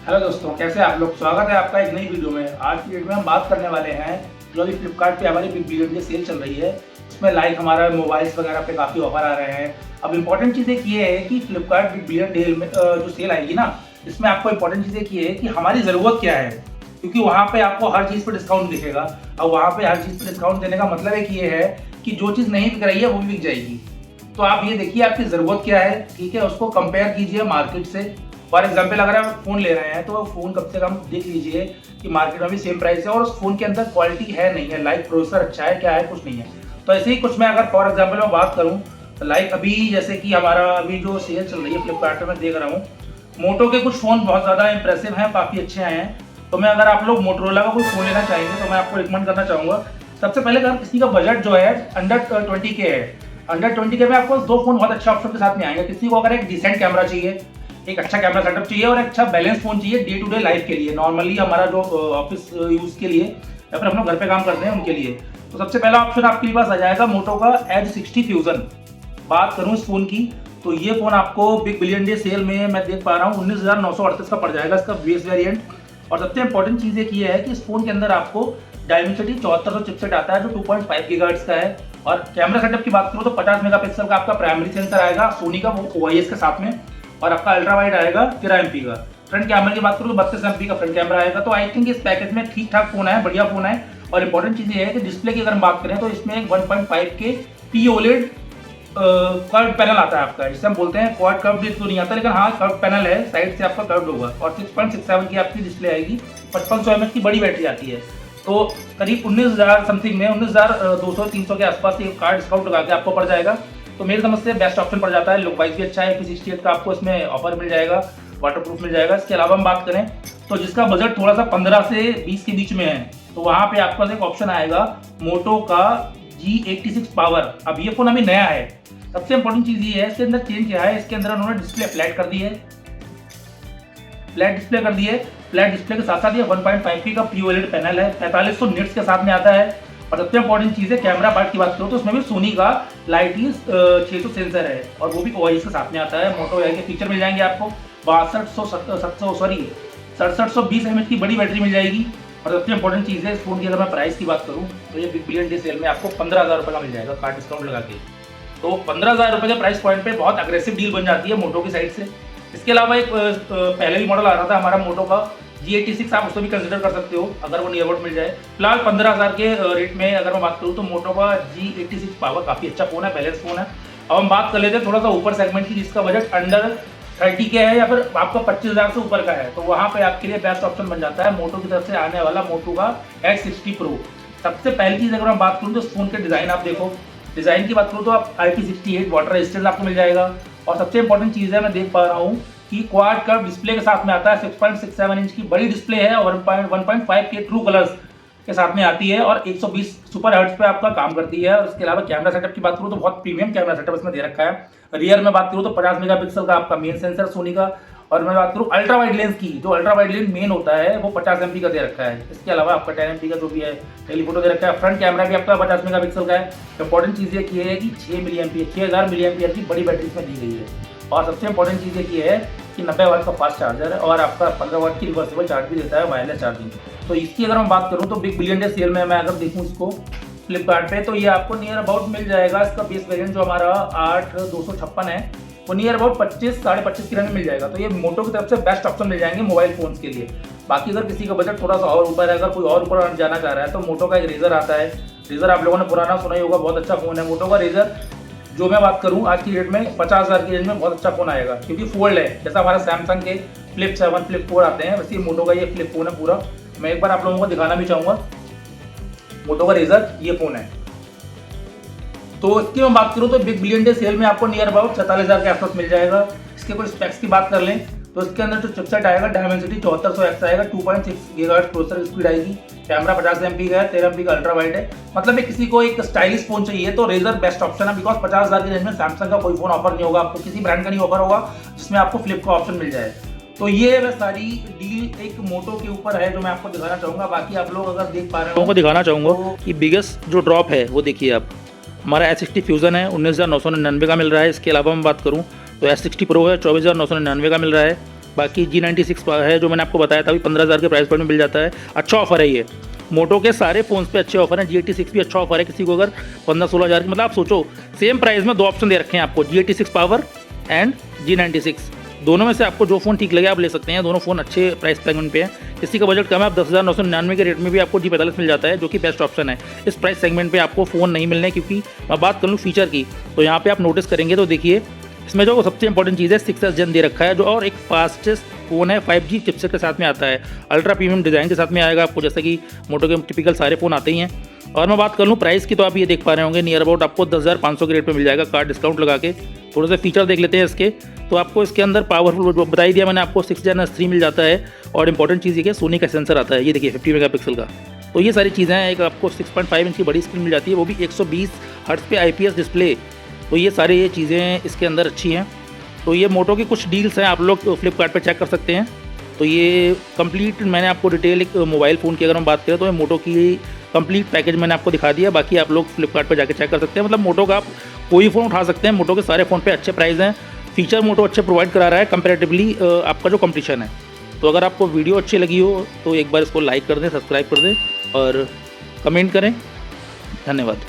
Hello दोस्तों, कैसे आप लोग। स्वागत है आपका एक नई वीडियो में। आज की वीडियो में हम बात करने वाले हैं जो अभी फ्लिपकार्ट पे हमारी बिग बिलियन डे सेल चल रही है। उसमें लाइक हमारा मोबाइल्स वगैरह पे काफ़ी ऑफर आ रहे हैं। अब इंपॉर्टेंट चीज़ एक ये है कि फ्लिपकार्ट बिग बिलियन डे में जो सेल आएगी ना, इसमें आपको इंपॉर्टेंट चीज़ एक ये है कि हमारी ज़रूरत क्या है, क्योंकि वहाँ पे आपको हर चीज़ पर डिस्काउंट दिखेगा। और वहाँ पे हर चीज़ पर डिस्काउंट देने का मतलब एक ये है कि जो चीज़ नहीं बिक रही है वो भी बिक जाएगी। तो आप ये देखिए आपकी ज़रूरत क्या है, ठीक है, उसको कंपेयर कीजिए मार्केट से। फॉर एग्जाम्पल अगर आप फ़ोन ले रहे हैं तो फ़ोन कम से कम देख लीजिए कि मार्केट में भी सेम प्राइस है और उस फ़ोन के अंदर क्वालिटी है नहीं है, लाइक प्रोसेसर अच्छा है क्या है, कुछ नहीं है। तो ऐसे ही कुछ मैं अगर फॉर एग्जाम्पल मैं बात करूँ, लाइक अभी जैसे कि हमारा अभी जो सेल चल रही है फ्लिपकार्ट पर, मैं देख रहा हूँ मोटो के कुछ फ़ोन बहुत ज़्यादा इंप्रेसिव हैं, काफ़ी अच्छे आए हैं। तो मैं अगर आप लोग मोटोरोला का कोई फ़ोन लेना चाहेंगे तो मैं आपको रिकमेंड करना चाहूँगा। सबसे पहले अगर किसी का बजट जो है अंडर 20K है, अंडर 20K में आपको दो फोन बहुत अच्छे ऑप्शन के साथ में आएंगे। किसी को अगर एक डिसेंट कैमरा चाहिए, एक अच्छा कैमरा सेटअप चाहिए और एक अच्छा बैलेंस फोन चाहिए डे टू डे लाइफ के लिए, नॉर्मली हमारा जो ऑफिस यूज के लिए या फिर हम लोग घर पे काम करते हैं उनके लिए, तो सबसे पहला ऑप्शन आपके पास आ जाएगा मोटो का एज 60 फ्यूजन। बात करूं इस फोन की तो ये फोन आपको बिग बिलियन डे सेल में मैं देख पा रहा हूँ 19,938 का पड़ जाएगा इसका बेस वेरिएंट। और सबसे इंपॉर्टेंट चीज़ एक ये है कि इस फोन के अंदर आपको डायमेंसिटी 7400 चिपसेट आता है जो 2.5 गीगाहर्ट्ज का है। और कैमरा सेटअप की बात करूँ तो 50 मेगापिक्सल का आपका प्राइमरी सेंसर आएगा सोनी का, वो OIS के साथ में, और आपका अल्ट्रा वाइड आएगा 13 MP का। फ्रंट कैमरे की बात करूँ तो 32 MP का फ्रंट कैमरा आएगा। तो आई थिंक इस पैकेज में ठीक ठाक फोन है, बढ़िया फोन है। और इंपॉर्टेंट चीज़ ये है कि डिस्प्ले की अगर हम बात करें तो इसमें 1.5K POLED कर्व पैनल आता है आपका, जिसे हम बोलते हैं क्वाड कर्व तो नहीं आता, लेकिन हाँ कर्व पैनल है, साइड से आपका कर्व होगा। और 6.67 की आपकी डिस्प्ले आएगी, 5500 mAh की बड़ी बैटरी आती है। तो करीब 19,000 समथिंग में 19,200-300 के आसपास ये कार्ड डिस्काउंट लगा के आपको पड़ जाएगा। तो मेरी समझ से बेस्ट ऑप्शन पड़ जाता है। लुक वाइज भी अच्छा है, IP68 का आपको इसमें ऑफर मिल जाएगा, वाटरप्रूफ मिल जाएगा। इसके अलावा हम बात करें तो जिसका बजट थोड़ा सा 15 से 20 के बीच में है, तो वहाँ पे आपके पास एक ऑप्शन आएगा मोटो का G86 पावर। अब ये फोन अभी नया है। सबसे इंपॉर्टेंट चीज़ ये है इसके अंदर चेंज क्या है, इसके अंदर उन्होंने डिस्प्ले फ्लैट कर दी है, फ्लैट डिस्प्ले कर दी है। फ्लैट डिस्प्ले के साथ साथ ये 1.5K का POLED पैनल है, 4500 निट्स के साथ में आता है। और सबसे इंपॉर्टेंट चीज़ है कैमरा पार्ट की बात करो तो उसमें भी सोनी का लाइटली 600 सेंसर है और वो भी OIS के साथ में आता है। मोटो AI के फीचर मिल जाएंगे आपको, 6720 mAh की बड़ी बैटरी मिल जाएगी। और सबसे इंपॉर्टेंट चीज़ है इस फोन की अगर मैं प्राइस की बात करूँ तो ये बिग बिलियन डे सेल में आपको 15,000 रुपये का मिल जाएगा कार्ड डिस्काउंट लगा के। तो 15,000 रुपये के प्राइस पॉइंट पे बहुत अग्रेसिव डील बन जाती है मोटो की साइड से। इसके अलावा एक पहले भी मॉडल आ रहा था हमारा मोटो का G86, आप उसको भी कंसिडर कर सकते हो अगर वो नियर अबाउट मिल जाए। फिलहाल 15,000 के रेट में अगर मैं बात करूँ तो मोटो का G86 पावर काफ़ी अच्छा फ़ोन है, बैलेंस फ़ोन है। अब हम बात कर लेते हैं थोड़ा सा ऊपर सेगमेंट की, जिसका बजट अंडर 30K है या फिर आपका 25,000 से ऊपर का है, तो वहाँ पे आपके लिए बेस्ट ऑप्शन बन जाता है मोटो की तरफ से आने वाला मोटो का X60 Pro। सबसे पहली चीज़ अगर मैं बात करूँ तो इस फोन के डिज़ाइन आप देखो, डिज़ाइन की बात करूँ तो आप IP68 वाटर रेजिस्टेंस आपको मिल जाएगा। और सबसे इंपॉर्टेंट चीज़ है मैं देख पा रहा हूँ कि क्वाड कर्व डिस्प्ले के साथ में आता है, 6.67 इंच की बड़ी डिस्प्ले है और 1.5K ट्रू कलर्स के साथ में आती है और 120 सुपर हर्ट्ज पे आपका काम करती है। और इसके अलावा कैमरा सेटअप की बात करूँ तो बहुत प्रीमियम कैमरा सेटअप इसमें दे रखा है। रियर में बात करूँ तो 50 मेगापिक्सल का आपका मेन सेंसर सोनी का। और मैं बात करूँ अल्ट्रा वाइड लेंस की, जो अल्ट्रा वाइड लेंस मेन होता है वो 50 MP का दे रखा है। इसके अलावा आपका 10 MP का जो भी है टेलीफोटो दे रखा है। फ्रंट कैमरा भी आपका 50 मेगापिक्सल का है। इंपॉर्टेंट चीज़ ये है कि 6000 mAh की बड़ी बैटरी इसमें दी गई है। और सबसे इंपॉर्टेंट चीज़ ये है कि 90 वाट का फास्ट चार्जर है और आपका 15 वाट की रिवर्सेबल चार्ज भी देता है, वायरलेस चार्जिंग। तो इसकी अगर मैं बात करूँ तो बिग बिलियन डे सेल में मैं अगर देखूँ इसको फ्लिपकार्ट पे तो ये आपको नियर अबाउट मिल जाएगा। इसका बेस वेरिएंट जो हमारा 8256 है वो नियर अबाउट 25-25.5 की में मिल जाएगा। तो ये मोटो की तरफ से बेस्ट ऑप्शन मिल जाएंगे मोबाइल फोन्स के लिए। बाकी अगर किसी का बजट थोड़ा सा और ऊपर है, अगर कोई और ऊपर जाना चाह रहा है तो मोटो का एक रेजर आता है। रेजर आप लोगों ने पुराना सुना ही होगा, बहुत अच्छा फ़ोन है मोटो का रेजर। जो मैं बात करूँ आज की डेट में 50,000 की रेंज में बहुत अच्छा फ़ोन आएगा, क्योंकि फोल्ड है। जैसा हमारा सैमसंग के फ्लिप 7 फ्लिप 4 आते हैं, वैसे मोटो का ये फ्लिप फ़ोन है पूरा। मैं एक बार आप लोगों को दिखाना भी चाहूँगा, मोटो का रेजर ये फ़ोन है। तो इसकी मैं बात करूँ तो बिग बिलियन डे सेल में आपको नियर अबाउट 47,000 के आसपास मिल जाएगा। इसके कुछ स्पेक्स की बात कर लें तो इसके अंदर जो चिपसेट आएगा डायमेंसिटी 7400X आएगा, 2.6 गीगाहर्ट्ज प्रोसेसर स्पीड आएगी। कैमरा 50 MP का है, 13 MP का अल्ट्रा वाइड है। मतलब किसी को एक स्टाइलिश फोन चाहिए तो रेजर बेस्ट ऑप्शन है, बिकॉज 50,000 की रेंज में सैमसंग का कोई फोन ऑफर नहीं होगा आपको, किसी ब्रांड का नहीं ऑफर होगा जिसमें आपको फ्लिप का ऑप्शन मिल जाए। तो ये वह सारी डील एक मोटो के ऊपर है जो मैं आपको दिखाना चाहूँगा। बाकी आप लोग अगर देख पा रहे हो, दिखाना चाहूँगा कि बिगेस्ट जो ड्रॉप है वो देखिए आप, हमारा S60 फ्यूजन है 19,999 का मिल रहा है। इसके अलावा मैं बात करूँ तो S60 Pro है 24,999 का मिल रहा है। बाकी G96 है जो मैंने आपको बताया था, अभी 15,000 के प्राइस पॉइंट में मिल जाता है। अच्छा ऑफर है ये। मोटो के सारे फ़ोन्स पे अच्छे ऑफर हैं। G86 भी अच्छा ऑफर है किसी को अगर 15-16 हज़ार की, मतलब आप सोचो सेम प्राइस में 2 ऑप्शन दे रखे हैं आपको, G86 पावर एंड G96। दोनों में से आपको जो फ़ोन ठीक लगे आप ले सकते हैं। दोनों फ़ोन अच्छे प्राइस सेगमेंट पे हैं। किसी का बजट कम है, आप 10,999 के रेट में भी आपको G45 मिल जाता है, जो कि बेस्ट ऑप्शन है। इस प्राइस सेगमेंट पे आपको फ़ोन नहीं मिलने, क्योंकि मैं बात कर लूँ फीचर की तो यहाँ पे आप नोटिस करेंगे तो देखिए इसमें जो सबसे इंपॉर्टेंट चीज़ है 6S Gen दे रखा है, जो और एक फास्टेस्ट फ़ोन है, 5G चिपसेट के साथ में आता है, अल्ट्रा प्रीमियम डिज़ाइन के साथ में आएगा आपको, जैसा कि मोटो के टिपिकल सारे फ़ोन आते ही हैं। और मैं बात कर लूँ प्राइस की तो आप ये देख पा रहे होंगे नियर अबाउट आपको 10,500 के रेट पे मिल जाएगा कार्ड डिस्काउंट लगा के। थोड़े से फीचर देख लेते हैं इसके। तो आपको इसके अंदर पावरफुल बता ही दिया मैंने आपको 6 Gen S3 मिल जाता है। और इंपॉर्टेंट चीज़ ये कि सोनी का सेंसर आता है, ये देखिए 50 मेगापिक्सल का। तो ये सारी चीज़ें हैं। एक आपको 6.5 इंच की बड़ी स्क्रीन मिल जाती है, वो भी 120 हर्ट्ज पे IPS डिस्प्ले। तो ये सारे ये चीज़ें इसके अंदर अच्छी हैं। तो ये मोटो की कुछ डील्स हैं, आप लोग फ्लिपकार्ट पे चेक कर सकते हैं। तो ये कंप्लीट मैंने आपको डिटेल एक मोबाइल फ़ोन की अगर हम बात करें तो ये मोटो की कंप्लीट पैकेज मैंने आपको दिखा दिया। बाकी आप लोग फ्लिपकार्ट पे जाके चेक कर सकते हैं। मतलब मोटो का आप कोई फ़ोन उठा सकते हैं, मोटो के सारे फ़ोन पे अच्छे प्राइस हैं। फीचर मोटो अच्छे प्रोवाइड करा रहा है कंपैरेटिवली आपका जो कंपटीशन है। तो अगर आपको वीडियो अच्छी लगी हो तो एक बार इसको लाइक कर दें, सब्सक्राइब कर दें और कमेंट करें। धन्यवाद।